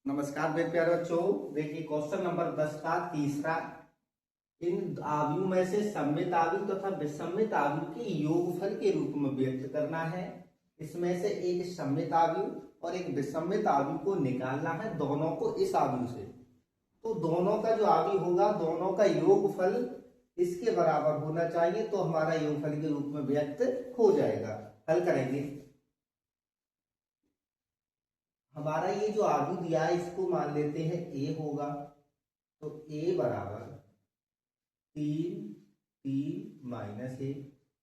नमस्कार मेरे प्यारे बच्चों। देखिए क्वेश्चन नंबर 10 का तीसरा, इन आव्यूह में से सममित आव्यूह तथा विसम्मित आव्यूह के योगफल के रूप में व्यक्त करना है। इसमें से एक सममित आव्यूह और एक विसम्मित आव्यूह को निकालना है, दोनों को इस आव्यूह से। तो दोनों का जो आव्यूह होगा, दोनों का योगफल इसके बराबर होना चाहिए, तो हमारा योगफल के रूप में व्यक्त हो जाएगा। हल करेंगे। हमारा ये जो आव्यूह दिया है इसको मान लेते हैं ए होगा, तो ए बराबर 3 माइनस ए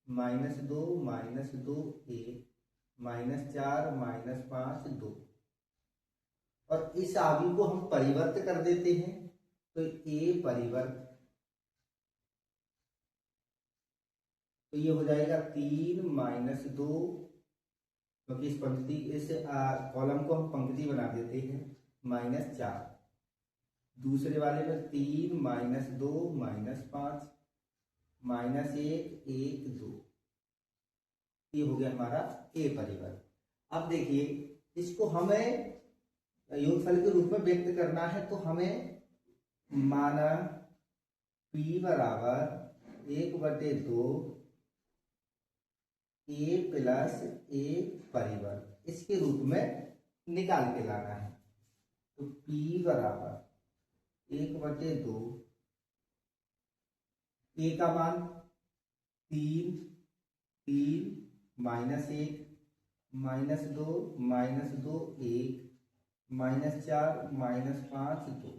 -2 ए -4 -5 2। और इस आव्यूह को हम परिवर्त कर देते हैं, तो ए परिवर्त, तो ये हो जाएगा 3 - 2, क्योंकि इस कॉलम को हम पंक्ति बना देते हैं, -4। दूसरे वाले में 3 - 2 -5 -1 1 2। ये हो गया हमारा ए परिवर्त। अब देखिए इसको हमें योगफल के रूप में व्यक्त करना है, तो हमें माना p बराबर 1/2 ए प्लस ए परिवर्त, इसके रूप में निकाल के लाना है। तो p बराबर 1/2, ए का मान 3 -1 -2 -2 1 -4 -5 2।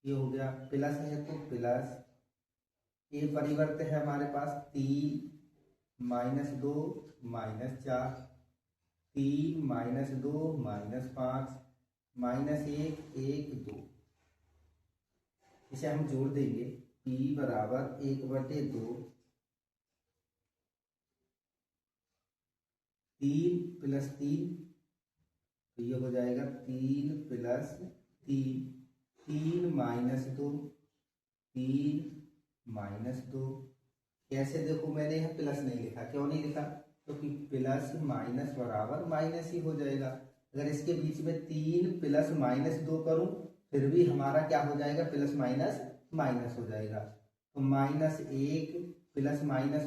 ये हो गया। प्लस है तो प्लस ए परिवर्त है हमारे पास 3 -2 -4 3 -2 -5 -1 1 2। इसे हम जोड़ देंगे। p बराबर 1/2 3 + 3, तो ये हो जाएगा 3 + 3 3 -2 3 -2। कैसे देखो, मैंने यहाँ प्लस नहीं लिखा, क्यों नहीं लिखा? क्योंकि प्लस माइनस बराबर माइनस ही हो जाएगा। अगर इसके बीच में 3 + -2 करूं, फिर भी हमारा क्या हो जाएगा? प्लस माइनस माइनस हो जाएगा। तो -1 +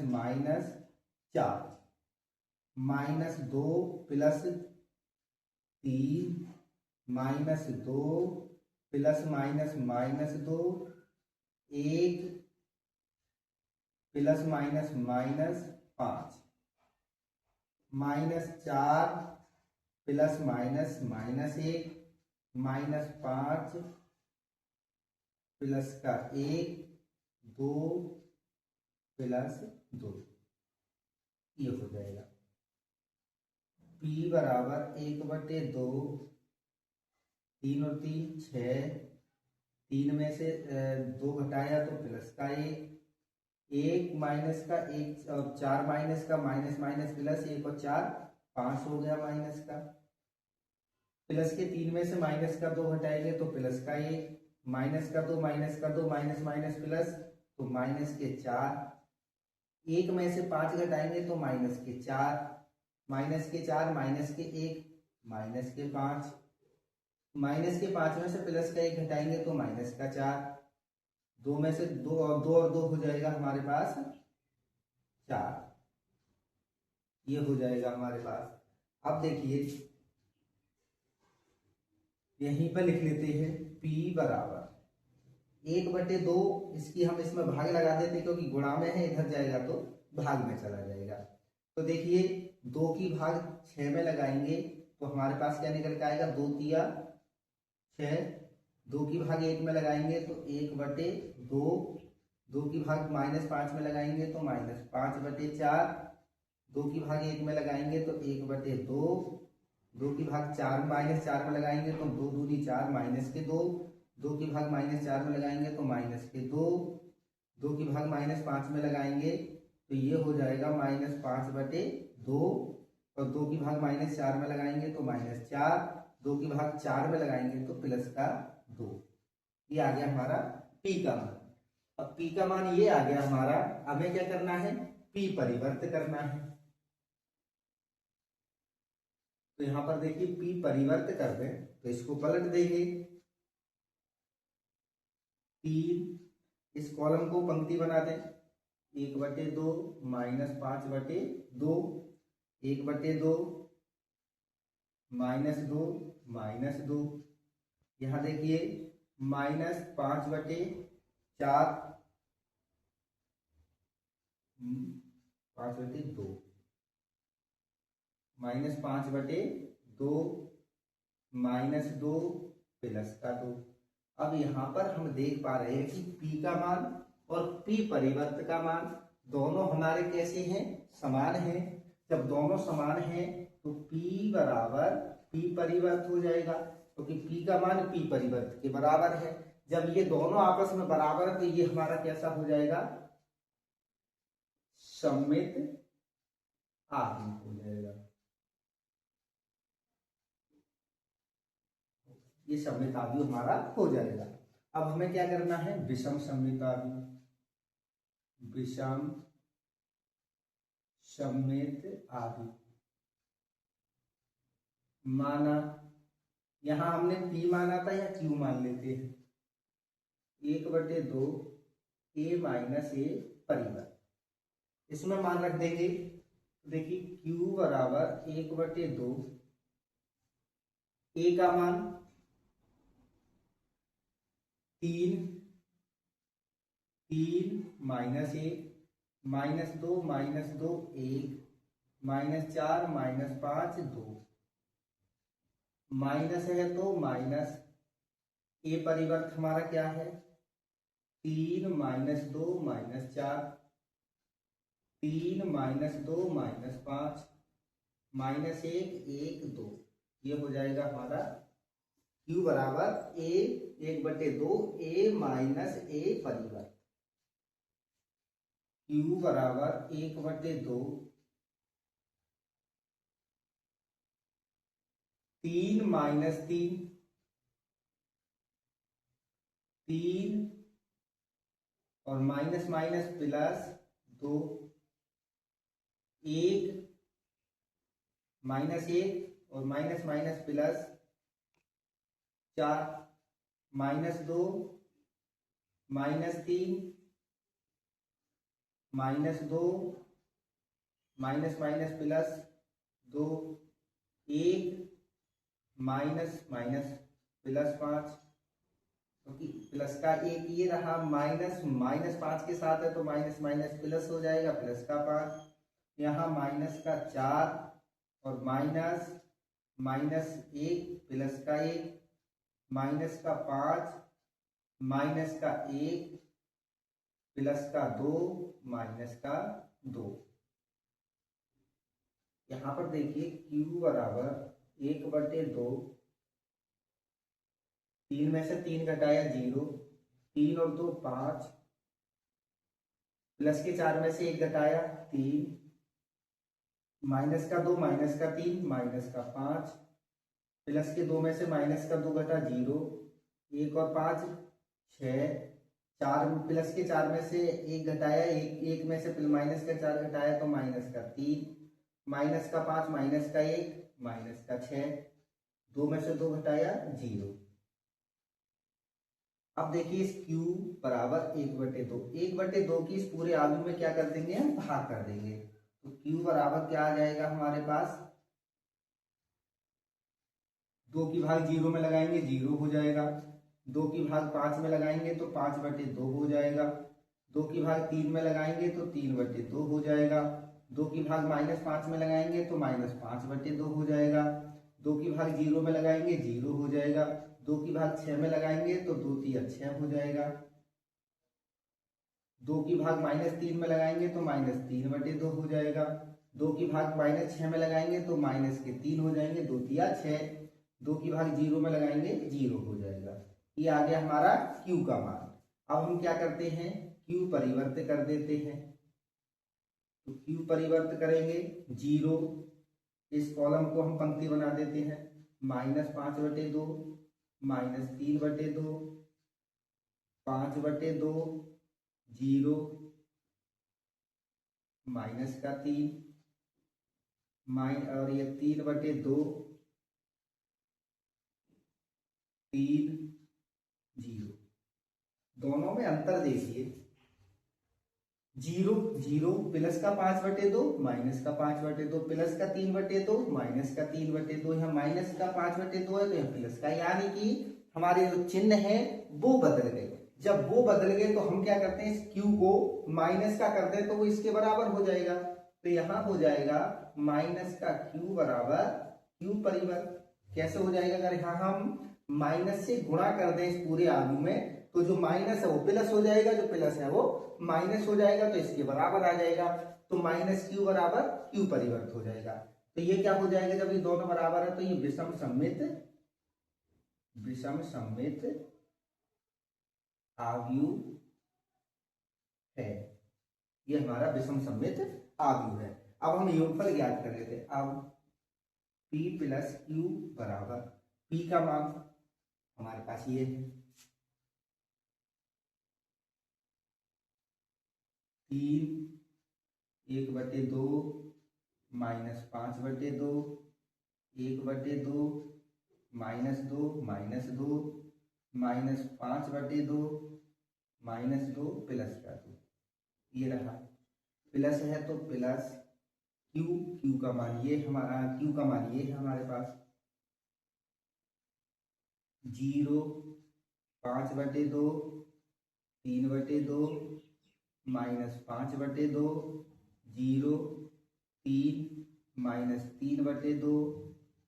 -4 -2 + 3 -2 + -2 1 +- 5 -4 + -1 -5 प्लस का 1 2 + 2। ये हो जाएगा। p बराबर 1/2 3 और 3 6, 3 में से 2 घटाया तो प्लस का 1 1 माइनस का 1 और 4 माइनस का माइनस माइनस प्लस 1 और 4 5 हो गया माइनस का। प्लस के 3 में से माइनस का 2 हटाएंगे तो प्लस का 1 माइनस का 2 माइनस का 2 माइनस माइनस प्लस, तो माइनस के 4 1 में से 5 घटाएंगे तो माइनस के 4 माइनस के 4 माइनस के 1 माइनस के 5 माइनस के 5 में से प्लस का 1 घटाएंगे तो माइनस का 4 2 में से 2 और 2 हो जाएगा हमारे पास 4। ये हो जाएगा हमारे पास। अब देखिए यहीं पर लिख लेते हैं p बराबर 1/2, इसकी हम इसमें भाग लगा देते हैं, क्योंकि गुणा में है, इधर जाएगा तो भाग में चला जाएगा। तो देखिए 2 की भाग 6 में लगाएंगे तो हमारे पास क्या निकल के आएगा? 2 तिया 6। 2 की भाग 1 में लगाएंगे तो 1/2। 2 की भाग -5 में लगाएंगे तो -5/4। 2 की भाग 1 में लगाएंगे तो 1/2। 2 की भाग -4 में लगाएंगे तो 2 दूनी 4 -2। 2 की भाग -4 में लगाएंगे तो -2। 2 की भाग -5 में लगाएंगे तो ये हो जाएगा -5/2। और 2 की भाग -4 में लगाएंगे तो -4। 2 की भाग 4 में लगाएंगे तो प्लस का 2। ये आ गया हमारा p का मान। अब p का मान ये आ गया हमारा। हमें क्या करना है? p परिवर्त करना है। तो यहां पर देखिए p परिवर्त कर दें तो इसको पलट देंगे। 3, इस कॉलम को पंक्ति बना दें, 1/2 माइनस 5/2, 1/2 -2 -2। यहाँ देखिए -5/4, 5/2 -5/2 -2 प्लस का 2। अब यहाँ पर हम देख पा रहे हैं कि P का मान और P परिवर्त का मान दोनों हमारे कैसे हैं, समान हैं। जब दोनों समान हैं तो P बराबर P परिवर्त हो जाएगा, क्योंकि P का मान P परिवर्त के बराबर है। जब ये दोनों आपस में बराबर है तो ये हमारा कैसा हो जाएगा, सममित आव्यूह हो जाएगा। ये सममित आव्यूह हमारा हो जाएगा। अब हमें क्या करना है, विषम सममित आव्यूह, विषम सममित आव्यूह माना। यहां हमने P माना था या Q मान लेते हैं, 1/2 A माइनस A परिवर्त, इसमें मान रख देंगे। देखिए Q बराबर 1/2, A का मान 3 माइनस 1 -2 -2 1 -4 -5 2, माइनस है तो माइनस A परिवर्त हमारा क्या है, 3 -2 -4, 3 -2 -5 -1 1 2। ये हो जाएगा हमारा Q बराबर A 1/2 A माइनस A परिवर्त। Q बराबर 1/2 3 माइनस 3 और माइनस माइनस प्लस 2, 1 -1 और minus minus plus 4, -2 -3 -2 minus minus plus 2, 1 minus minus plus 5, क्योंकि प्लस का 1 ये रहा, माइनस माइनस 5 के साथ है तो माइनस माइनस प्लस हो जाएगा, प्लस का 5, यहाँ माइनस का 4 और माइनस माइनस 1 प्लस का 1, माइनस का 5 माइनस का 1 प्लस का 2 माइनस का 2। यहाँ पर देखिए Q बराबर 1/2, 3 में से 3 घटाया 0, 3 और 2 5, प्लस के 4 में से 1 घटाया 3, माइनस का 2 माइनस का 3 माइनस का 5, प्लस के 2 में से माइनस का 2 घटा 0, 1 और 5 6, 4 प्लस के 4 में से 1 घटाया 1 में से माइनस का 4 घटाया तो माइनस का 3, माइनस का 5 माइनस का 1 माइनस का 6, 2 में से 2 घटाया 0। अब देखिए इस Q बराबर 1/2, 1/2 की इस पूरे आव्यूह में क्या कर देंगे, हम भाग कर देंगे। तो Q बराबर क्या आ जाएगा हमारे पास, 2 की भाग 0 में लगाएंगे 0 हो जाएगा, 2 की भाग 5 में लगाएंगे तो 5/2 हो जाएगा, 2 की भाग 3 में लगाएंगे तो 3/2 हो जाएगा, 2 की भाग -5 में लगाएंगे तो -5/2 हो जाएगा, 2 की भाग 0 में लगाएंगे 0 हो जाएगा, 2 की भाग 6 में लगाएंगे तो 2 3 6 हो जाएगा, 2 की भाग -3 में लगाएंगे तो -3/2 हो जाएगा, 2 की भाग -6 में लगाएंगे तो -3 हो जाएंगे, 2 3 6, 2 की भाग 0 में लगाएंगे 0 हो जाएगा। ये आ गया हमारा Q का मान। अब हम क्या करते हैं, Q परिवर्त कर देते हैं। तो Q परिवर्त करेंगे 0, इस कॉलम को हम पंक्ति बना देते हैं, -5/2 -3/2 5/2 0 माइनस का 3 और ये 3/2 3 0। दोनों में अंतर देखिए, 0 0 प्लस का 5/2 माइनस का 5/2 प्लस का 3/2 माइनस का 3/2, यहाँ माइनस का 5/2 है तो यहाँ प्लस का, यानी कि हमारे जो चिन्ह है वो बदल गए। जब वो बदल गए तो हम क्या करते हैं, इस q को माइनस का करते हैं तो वो इसके बराबर हो जाएगा। तो यहाँ हो जाएगा माइनस का q बराबर q परिवर्त। कैसे हो जाएगा, अगर यहाँ हम माइनस से गुणा कर दें इस पूरे आलू में तो जो माइनस है वो प्लस हो जाएगा, जो प्लस है वो माइनस हो जाएगा, तो इसके बराबर आ जाएगा। तो माइनस q बराबर q परिवर्त हो जाएगा। तो ये क्या हो जाएगा, जब ये दोनों बराबर है तो ये विषम सममित आव्यूह है। ये हमारा विषम सममित आव्यूह है। अब हम योगफल ज्ञात कर लेते हैं। अब p प्लस q बराबर, p का मान हमारे पास ये है 3 1/2 minus 5/2 1/2 minus 2 minus 5/2 minus 2 plus का 2। ये रहा, प्लस है तो प्लस q का मान ये हमारा, q का मान ये है हमारे पास 0 5/2 3/2 माइनस 5/2 0 3 माइनस 3/2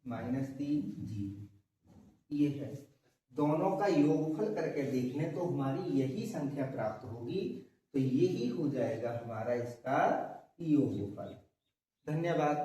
माइनस 3 0। ये है, दोनों का योगफल करके देख लें तो हमारी यही संख्या प्राप्त होगी। तो यही हो जाएगा हमारा इसका योगफल। धन्यवाद।